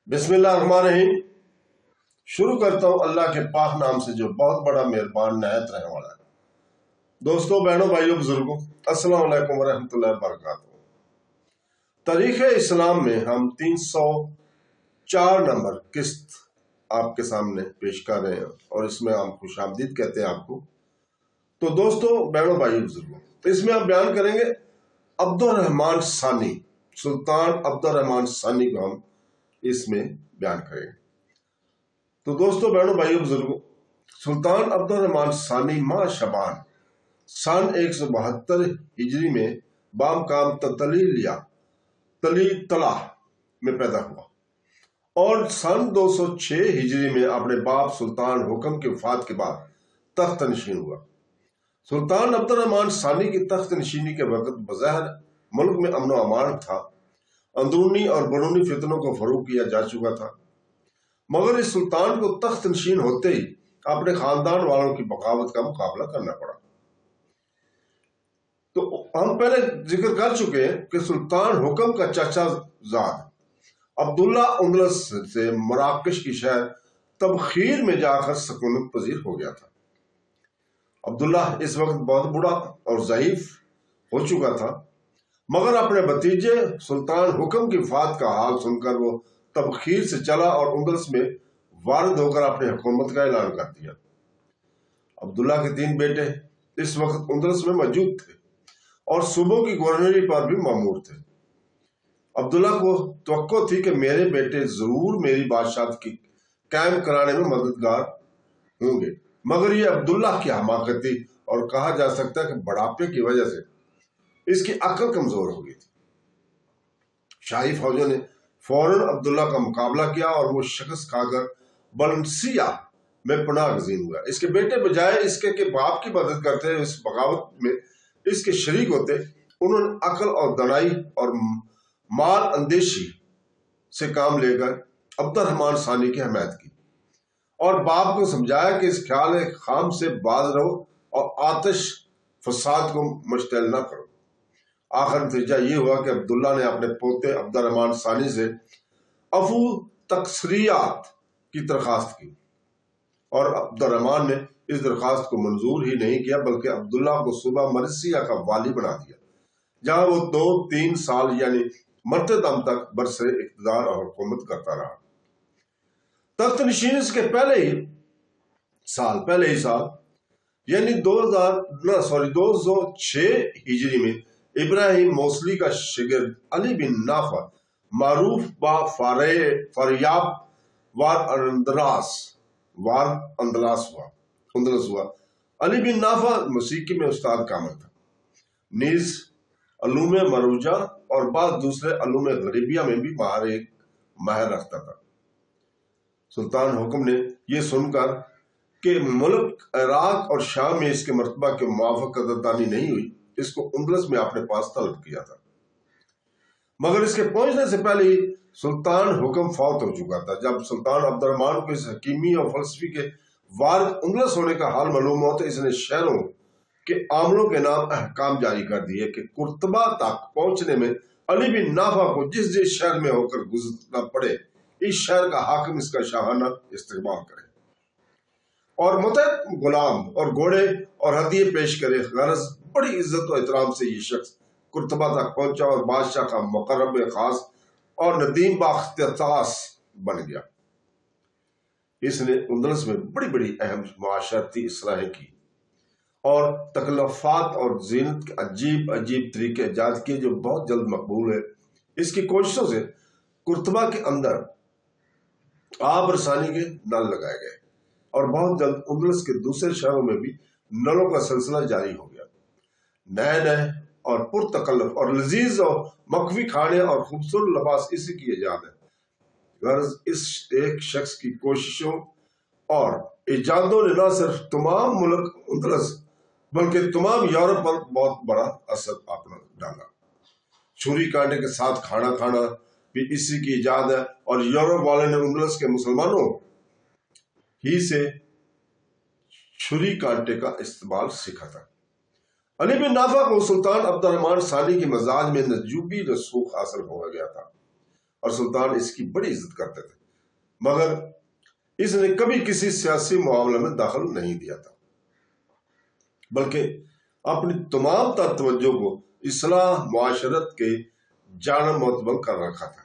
بسم اللہ الرحمن الرحیم۔ شروع کرتا ہوں اللہ کے پاک نام سے جو بہت بڑا مہربان نہایت رحم والا ہے۔ دوستوں، بہنوں، بھائیوں، بزرگوں، السلام علیکم ورحمۃ اللہ وبرکاتہ۔ تاریخ اسلام میں ہم 304 نمبر قسط آپ کے سامنے پیش کر رہے ہیں اور اس میں ہم خوش آمدید کہتے ہیں آپ کو۔ تو دوستوں، بہنوں، بھائیوں، بزرگوں، تو اس میں ہم بیان کریں گے عبد الرحمن ثانی، سلطان عبد الرحمن ثانی کو ہم اس میں بیان کریں۔ تو دوستوں، بہنوں، بھائیوں، بزرگوں، سلطان عبد الرحمن ثانی ماہ شعبان سن 172 ہجری میں بامقام تلی طلح میں پیدا ہوا اور سن 206 ہجری میں اپنے باپ سلطان حکم کے وفات کے بعد تخت نشین ہوا۔ سلطان عبد الرحمن ثانی کی تخت نشینی کے وقت بظاہر ملک میں امن و امان تھا، اندرونی اور بیرونی فتنوں کو فروغ کیا جا چکا تھا، مگر اس سلطان کو تخت نشین ہوتے ہی اپنے خاندان والوں کی بغاوت کا مقابلہ کرنا پڑا۔ تو ہم پہلے ذکر کر چکے ہیں کہ سلطان حکم کا چچا زاد عبداللہ اندلس سے مراکش کی شہر تبخیر میں جا کر سکونت پذیر ہو گیا تھا۔ عبداللہ اس وقت بہت بوڑھا اور ضعیف ہو چکا تھا، مگر اپنے بھتیجے سلطان حکم کی وفات کا حال سن کر وہ تبخیر سے چلا اور اندلس میں وارد ہو کر اپنی حکومت کا اعلان کر دیا۔ عبداللہ کے 3 بیٹے اس وقت اندلس میں موجود تھے اور صوبوں کی گورنری پر بھی مامور تھے۔ عبداللہ کو توقع تھی کہ میرے بیٹے ضرور میری بادشاہت کی قائم کرانے میں مددگار ہوں گے، مگر یہ عبداللہ کی حماقت تھی اور کہا جا سکتا ہے کہ بڑھاپے کی وجہ سے اس کی عقل کمزور ہو گئی تھی۔ شاہی فوجوں نے فوراً عبداللہ کا مقابلہ کیا اور وہ شکست کھا کر بلنسیا میں پناہ گزین ہوا۔ اس کے بیٹے بجائے اس کے باپ کی مدد کرتے اس بغاوت میں اس کے شریک ہوتے، انہوں نے عقل اور دانائی اور مال اندیشی سے کام لے کر عبد الرحمن ثانی کی حمایت کی اور باپ کو سمجھایا کہ اس خیال خام سے باز رہو اور آتش فساد کو مشتعل نہ کرو۔ آخر نتیجہ یہ ہوا کہ عبداللہ نے اپنے پوتے عبد الرحمن ثانی سے عفو تقصیریات کی درخواست کی اور عبد الرحمن نے اس درخواست کو منظور ہی نہیں کیا بلکہ عبداللہ کو صوبہ مرثیہ کا والی بنا دیا، جہاں وہ 2-3 سال یعنی مرتے دم تک برسر اقتدار اور حکومت کرتا رہا۔ تخت نشین کے پہلے ہی سال یعنی 206 ہجری میں ابراہیم موصلی کا شاگرد علی بن نافع معروف با فریاب وار اندلاس ہوا۔ علی بن نافع موسیقی میں استاد کامل تھا، نیز علوم مروجہ اور بعض دوسرے علوم غریبیہ میں بھی ماہر رکھتا تھا۔ سلطان حکم نے یہ سن کر کہ ملک عراق اور شام میں اس کے مرتبہ کے موافق قدردانی نہیں ہوئی، اس کو اندلس میں اپنے پاس طلب کیا تھا، مگر اس کے پہنچنے سے پہلے ہی سلطان حکم فوت ہو چکا تھا۔ جب سلطان عبد الرحمن کو اس حکیمی اور فلسفی کے وارد اندلس ہونے کا حال معلوم ہوا تو اس نے شہروں کے عاملوں کے نام احکام جاری کر دیے کہ قرطبہ تک پہنچنے میں علی بن نافع کو جس شہر میں ہو کر گزرنا پڑے، اس شہر کا حاکم اس کا شاہانہ استقبال کرے اور متحد غلام اور گھوڑے اور ہدیے پیش کرے۔ غرض بڑی عزت و احترام سے یہ شخص قرطبہ تک پہنچا اور بادشاہ کا مقرب خاص اور ندیم بااختصاص بن گیا۔ اس نے اندلس میں بڑی بڑی اہم معاشرتی اصلاحیں کی اور تکلفات اور زینت کے عجیب طریقے ایجاد کیے جو بہت جلد مقبول ہے۔ اس کی کوششوں سے قرطبہ کے اندر آب رسانی کے نل لگائے گئے اور بہت جلد اندلس کے دوسرے شہروں میں بھی نلوں کا سلسلہ جاری ہو گیا۔ نئے اور پرتکلف اور لذیذ اور مخفی کھانے اور خوبصورت لباس اسی کی ایجاد ہے۔ غرض اس ایک شخص کی کوششوں اور ایجادوں نے نہ صرف تمام ملک اندلس بلکہ تمام یورپ پر بہت بڑا اثر اپنا ڈالا۔ چھری کانٹے کے ساتھ کھانا کھانا بھی اسی کی ایجاد ہے اور یورپ والے نے اندلس کے مسلمانوں ہی سے چھری کانٹے کا استعمال سیکھا تھا۔ علی بن نافع کو سلطان عبد الرحمن ثانی کے مزاج میں نجوبی رسوخ حاصل ہو گیا تھا اور سلطان اس کی بڑی عزت کرتے تھے، مگر اس نے کبھی کسی سیاسی معاملے میں دخل نہیں دیا تھا، بلکہ اپنی تمام تر توجہ کو اصلاح معاشرت کے جانب معتبر کر رکھا تھا۔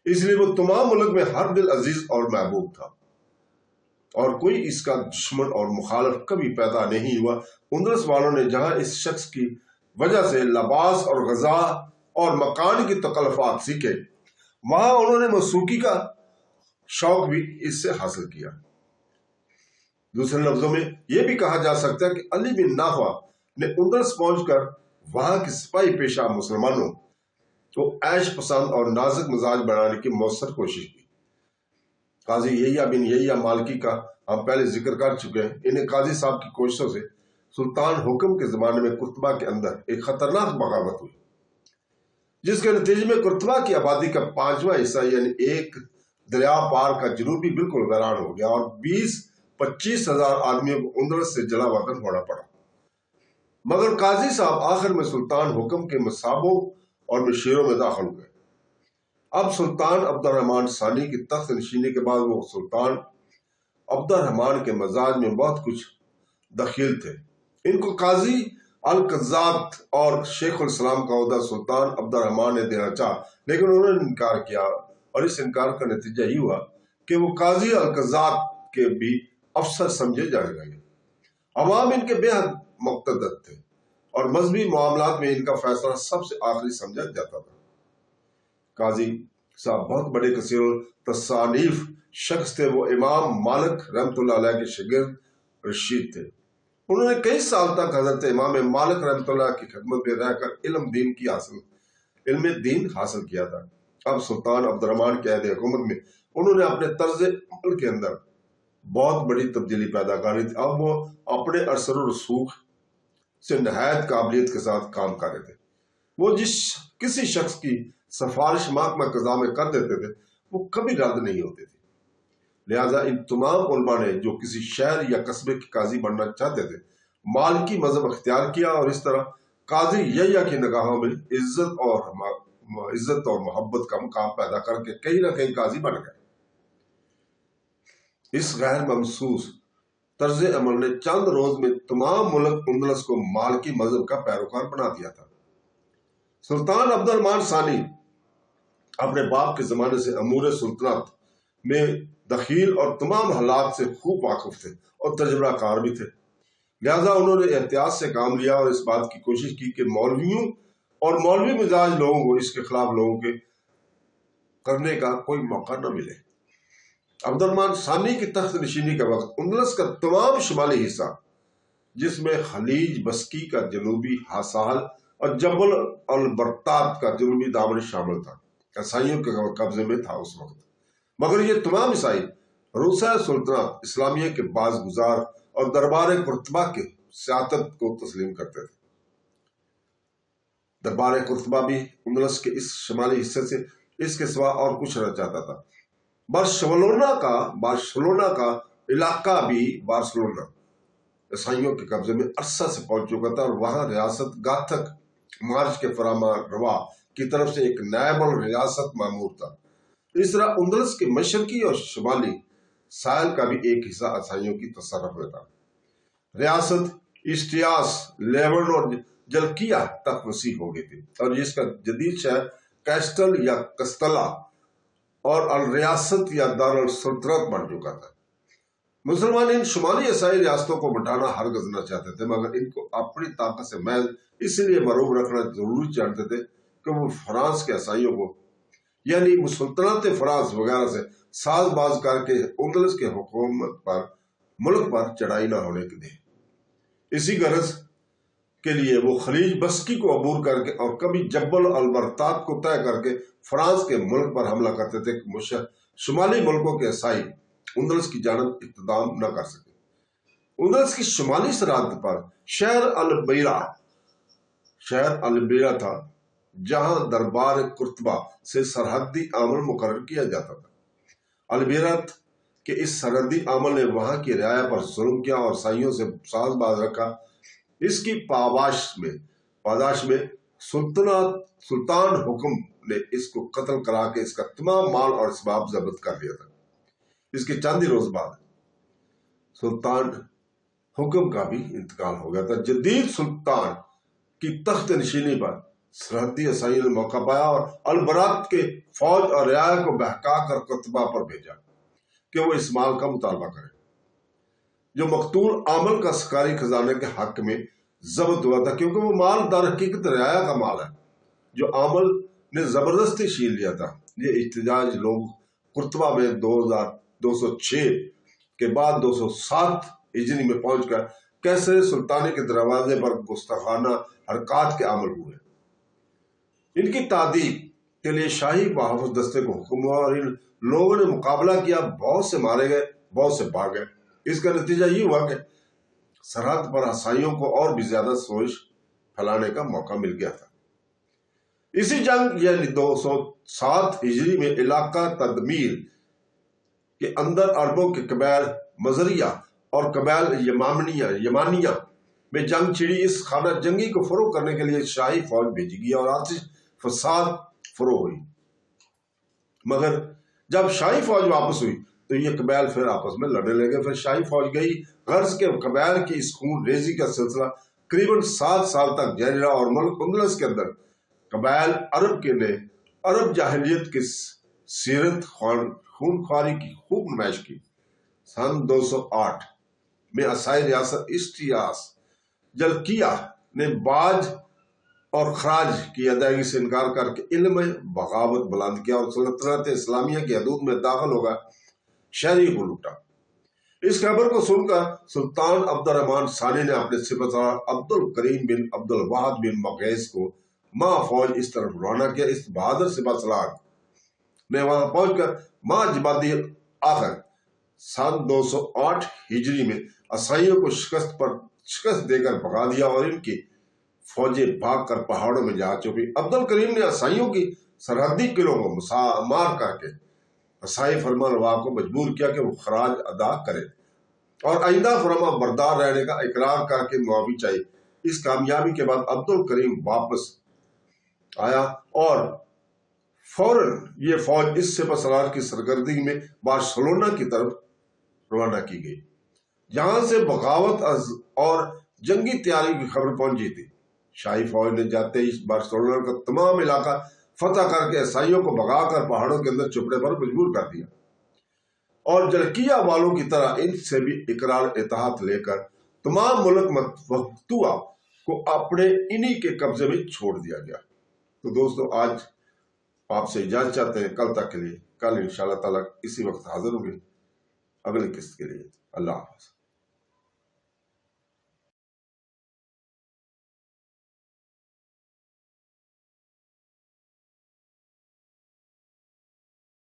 اس لیے وہ تمام ملک میں ہر دل عزیز اور محبوب تھا، اور کوئی اس کا دشمن اور مخالف کبھی پیدا نہیں ہوا۔ اندلس والوں نے جہاں اس شخص کی وجہ سے لباس اور غذا اور مکان کی تکلفات سیکھے، وہاں انہوں نے موسیقی کا شوق بھی اس سے حاصل کیا۔ دوسرے لفظوں میں یہ بھی کہا جا سکتا ہے کہ علی بن نافع نے اندلس پہنچ کر وہاں کے سپاہی پیشہ مسلمانوں کو عیش پسند اور نازک مزاج بنانے کی مؤثر کوشش کی۔ قاضی یحییٰ بن یحییٰ مالکی کا ہم پہلے ذکر کر چکے ہیں۔ انہیں قاضی صاحب کی کوششوں سے سلطان حکم کے زمانے میں قرطبہ کے اندر ایک خطرناک بغاوت ہوئی، جس کے نتیجے میں قرطبہ کی آبادی کا 5واں حصہ یعنی ایک دریا پار کا جنوبی بالکل ویران ہو گیا، اور 20-25 ہزار آدمیوں کو اندلس سے جلا وطن ہونا پڑا۔ مگر قاضی صاحب آخر میں سلطان حکم کے مصابوں اور مشیروں میں داخل ہوئے۔ اب سلطان عبد الرحمن ثانی کی تخت نشینی کے بعد وہ سلطان عبد الرحمن کے مزاج میں بہت کچھ دخیل تھے۔ ان کو قاضی القضات اور شیخ الاسلام کا عہدہ سلطان عبد الرحمن نے دینا چاہا، لیکن انہوں نے انکار کیا، اور اس انکار کا نتیجہ یہ ہوا کہ وہ قاضی القضات کے بھی افسر سمجھے جانے لگے۔ عوام ان کے بے حد مقتدر تھے، اور مذہبی معاملات میں ان کا فیصلہ سب سے آخری سمجھا جاتا تھا۔ قاضی صاحب بہت بڑے کثیر التصانیف شخص تھے۔ وہ امام مالک رحمۃ اللہ علیہ کے شاگرد رشید تھے۔ انہوں نے کئی سال تک حضرت امام مالک رحمۃ اللہ کی خدمت میں رہ کر علم دین حاصل کیا تھا۔ اب سلطان عبد الرحمن کے عہد حکومت میں انہوں نے اپنے طرز عمل کے اندر بہت بڑی تبدیلی پیدا کری تھی۔ اب وہ اپنے اثر و رسوخ سے نہایت قابلیت کے ساتھ کام کر رہے تھے۔ وہ کسی شخص کی سفارش محکمہ قضا میں کر دیتے تھے، وہ کبھی رد نہیں ہوتے تھے۔ لہذا ان تمام علماء نے جو کسی شہر یا قصبے کے قاضی بننا چاہتے تھے، مالکی مذہب اختیار کیا، اور اس طرح قاضی یحییٰ کی نگاہوں میں عزت اور محبت کا مقام پیدا کر کے کہیں نہ کہیں قاضی بن گئے۔ اس غیر ممسوس طرز عمل نے چند روز میں تمام ملک اندلس کو مالکی مذہب کا پیروکار بنا دیا تھا۔ سلطان عبد الرحمن ثانی اپنے باپ کے زمانے سے امور سلطنت میں دخیل اور تمام حالات سے خوب واقف تھے اور تجربہ کار بھی تھے۔ لہذا انہوں نے احتیاط سے کام لیا اور اس بات کی کوشش کی کہ مولویوں اور مولوی مزاج لوگوں کو اس کے خلاف لوگوں کے کرنے کا کوئی موقع نہ ملے۔ عبد الرحمن ثانی کی تخت نشینی کے وقت اندلس کا تمام شمالی حصہ، جس میں خلیج بسکی کا جنوبی ساحل اور جبل البرطات کا جنوبی دامن شامل تھا، عیسائیوں کے قبضے میں تھا اس وقت۔ مگر یہ تمام عیسائی روسا سلطنت اسلامیہ کے باز گزار اور دربار قرطبہ کے سیادت کو تسلیم کرتے تھے۔ دربار قرطبہ بھی اندلس کے اس شمالی حصے سے اس کے سوا اور کچھ نہ چاہتا تھا۔ بارسلونا کا علاقہ بھی بارسلونا عیسائیوں کے قبضے میں عرصہ سے پہنچ چکا تھا، اور وہاں ریاست گاتھک مارچ کے فرما روا کی طرف سے ایک نائب الریاست مامور تھا۔ اس طرح اندلس کے مشرقی اور شمالی ساحل کا بھی ایک حصہ عیسائیوں کی تصرف میں تھا۔ ریاست اسٹیاس، لیون اور جلکیہ تک وسیع ہو گئی تھی، اور اس کا جدید شہر کیسٹل یا کستلا اور الریاست یا دارالسلطنت بن چکا تھا۔ مسلمان ان شمالی عیسائی ریاستوں کو مٹانا ہرگز نہ چاہتے تھے، مگر ان کو اپنی طاقت سے محض اس لیے مروب رکھنا ضروری جانتے تھے کہ وہ فرانس کے عیسائیوں کو یعنی مسلطنت فرانس وغیرہ سے ساز باز کر کے اندلس کے حکومت پر ملک پر چڑھائی نہ ہونے کے دیں۔ اسی غرض کے لیے وہ خلیج بسکی کو عبور کر کے اور کبھی جبل البرطات کو طے کر کے فرانس کے ملک پر حملہ کرتے تھے کہ شمالی ملکوں کے عیسائی اندلس کی جانب اقتدام نہ کر سکے۔ اندلس کی شمالی سرحد پر شہر البیرا تھا، جہاں دربار قرطبہ سے سرحدی عمل مقرر کیا جاتا تھا۔ البیرت کے اس سرحدی عمل نے وہاں کی رعایا پر ظلم کیا اور عیسائیوں سے ساز باز رکھا۔ اس کی پاداش میں سلطان حکم نے اس کو قتل کرا کے اس کا تمام مال اور اسباب ضبط کر لیا تھا۔ اس کے چند ہی روز بعد سلطان حکم کا بھی انتقال ہو گیا تھا۔ جدید سلطان کی تخت نشینی پر سرحدی عیسائیوں نے موقع پایا اور البرات کے فوج اور رعایا کو بہکا کر کتبہ پر بھیجا کہ وہ اس مال کا مطالبہ کرے جو مقتول عامل کا سرکاری خزانے کے حق میں ضبط ہوا تھا، کیونکہ وہ مال در حقیقت رعایا کا مال ہے جو عامل نے زبردستی چھین لیا تھا۔ یہ احتجاج لوگ قرطبہ میں 2206 کے بعد 207 ہجری میں پہنچ کر کیسر سلطانی کے دروازے پر گستاخانہ حرکات کے عامل ہوئے۔ ان کی تعدیب کے لیے شاہی محافظ دستے کو حکم ہوا اور ان لوگوں نے مقابلہ کیا، بہت سے مارے گئے، بہت سے بھاگ گئے۔ اس کا نتیجہ یہ ہوا کہ سرحد پر عیسائیوں کو اور بھی زیادہ سوچ پھیلانے کا موقع مل گیا تھا۔ اسی جنگ یعنی 207 ہجری میں علاقہ تدمیر کے اندر عربوں کے قبائل مزریہ اور قبائل یمانیہ میں جنگ چھڑی۔ اس خانہ جنگی کو فروغ کرنے کے لیے شاہی فوج بھیجی گئی اور آتش فساد فروغ ہوئی، مگر جب شاہی فوج واپس ہوئی تو یہ قبائل پھر آپس میں لڑنے لگے۔ پھر شاہی فوج گئی، غرض کے قبائل کی اس خون ریزی کا سلسلہ قریباً 7 سال تک جاری رہا اور ملک اندلس کے اندر قبائل عرب کے نے عرب جاہلیت کی سیرت خونخواری کی خوب نمائش کی۔ سن 208 میں عیسائی ریاست اسٹریاس جلکیہ نے باج اور خراج کی ادائیگی سے انکار کر کے علم بغاوت بلند کیا اور سلطنت اسلامیہ کی حدود میں داخل ہو کر شہری کو لوٹا۔ اس خبر کو سن کر سلطان عبد الرحمن ثانی نے اپنے سپہسالار عبد الکریم بن عبد الواحد بن مغیث کو ماہ فوج اس طرف روانہ کیا۔ اس بہادر سپہسالار نے وہاں پہنچ کر ماہ جمادی آخر سن 208 ہجری میں عیسائیوں کو شکست دے کر بھگا دیا اور ان کی فوجیں بھاگ کر پہاڑوں میں جا چھپی۔ عبد الکریم نے عیسائیوں کی سرحدی قلعوں کو مار کر کے عیسائی فرمان روا کو مجبور کیا کہ وہ خراج ادا کرے اور آئندہ فرما بردار رہنے کا اقرار کر کے معافی چاہیے۔ اس کامیابی کے بعد عبد الکریم واپس آیا اور فوراً یہ فوج اس سپہسالار کی سرکردگی میں بارسلونا کی طرف روانہ کی گئی، جہاں سے بغاوت اور جنگی تیاری کی خبر پہنچی تھی۔ شاہی فوج نے جاتے ہی بارسلونا کا تمام علاقہ فتح کر کے عیسائیوں کو بھگا کر پہاڑوں کے اندر چھپنے پر مجبور کر دیا اور جلکیہ والوں کی طرح ان سے بھی اقرار اتحاد لے کر تمام ملک مفتوحہ کو اپنے انہی کے قبضے میں چھوڑ دیا گیا۔ تو دوستو، آج آپ سے اجازت چاہتے ہیں، کل تک کے لیے۔ کل انشاءاللہ تعالیٰ اسی وقت حاضر ہوں گے اگلی قسط کے لیے۔ اللہ حافظ۔